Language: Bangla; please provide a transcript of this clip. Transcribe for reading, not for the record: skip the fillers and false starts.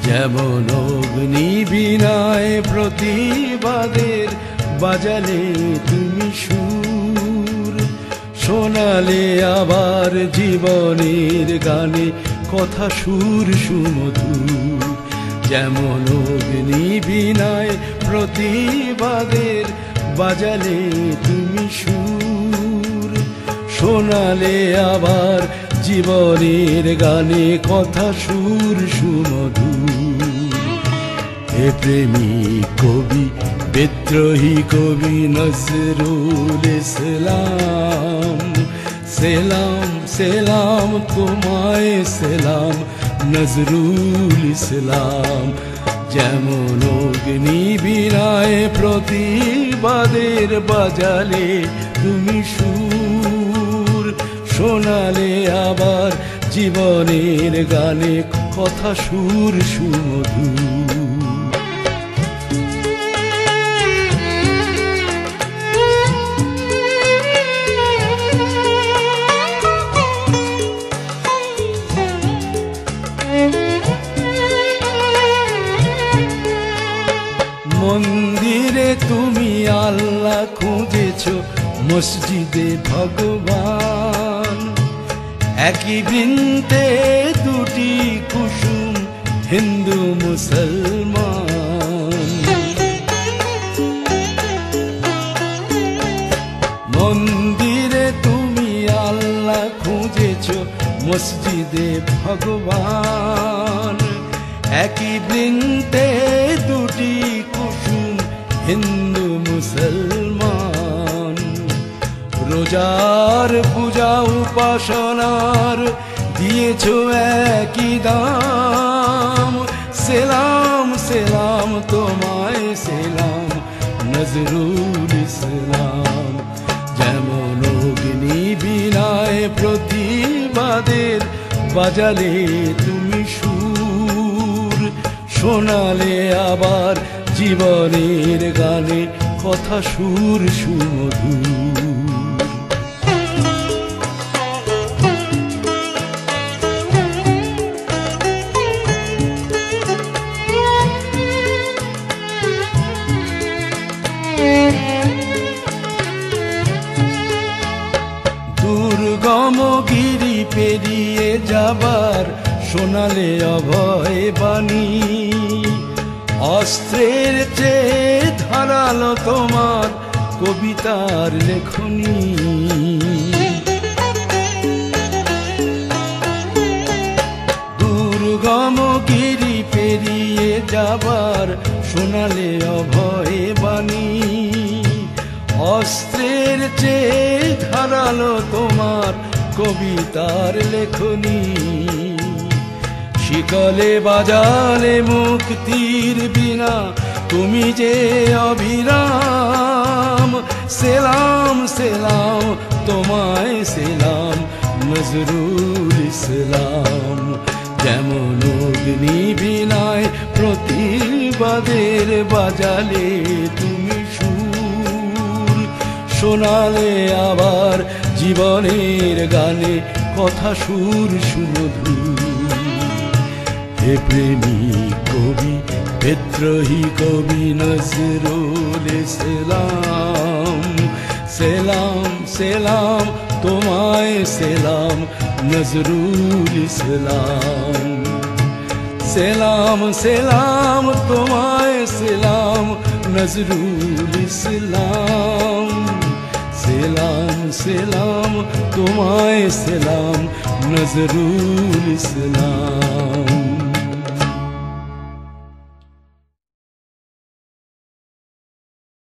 যেমন অগ্নি বীণায় প্রতিবাদের বাজালে তুমি সুর, শোনালে আবার জীবনের গানে কথা সুর সুমধুর। যেমন অগ্নি বীণায় প্রতিবাদের বাজালে তুমি সুর, শোনালে আবার জীবনের গানে কথা সুর সুমধুর। হে প্রেমিক কবি বিদ্রোহী কবি নজরুল ইসলাম, সেলাম সেলাম তোমায় সেলাম নজরুল ইসলাম। যেমন অগ্নি বীণায় প্রতিবাদের বাজালে তুমি সুর, শোনালে আবার জীবনের গানে কথা সুর সুমধুর। মন্দিরে তুমি আল্লাহ খুঁজেছ, মসজিদে ভগবান, একই বৃন্তে দুটি কুসুম হিন্দু মুসলমান। মন্দিরে তুমি আল্লাহ খুঁজেছ, মসজিদে ভগবান, একই বৃন্তে দুটি কুসুম হিন্দু মুসলমান। রোজার পূজা উপাসনার দিয়েছ একই দাম, সেলাম সেলাম তোমায় সেলাম নজরুল ইসলাম। যেমন অগ্নি বীণায় প্রতিবাদের বাজালে তুমি সুর, শোনালে আবার জীবনের গানে কথা সুর সুমধুর। দুর্গম গিরি পেরিয়ে যাবার শোনালে অভয় বাণী, অস্ত্রের চেয়ে ধারালো তোমার কবিতার লেখনী। দুর্গম গিরি পেরিয়ে যাবার শোনালে অভয় বাণী, অস্ত্রের চেয়ে ধারালো তোমার কবিতার লেখনী। শিকলে বাজালে মুক্তির বিনা তুমি যে অবিরাম, সেলাম সেলাম তোমায় সেলাম নজরুল ইসলাম। যেমন অগ্নি বীণায় প্রতিবাদের বাজালে তুমি সুর, শোনালে আবার জীবনের গানে কথা সুর সুমধুর। হে প্রেমিক কবি বিদ্রোহী কবি নজরুল ইসলাম, সেলাম সেলাম তোমায় সেলাম নজরুল ইসলাম। সেলাম সেলাম তোমায় সেলাম নজরুল ইসলাম। সেলাম সেলাম তোমায় সেলাম নজরুল ইসলাম।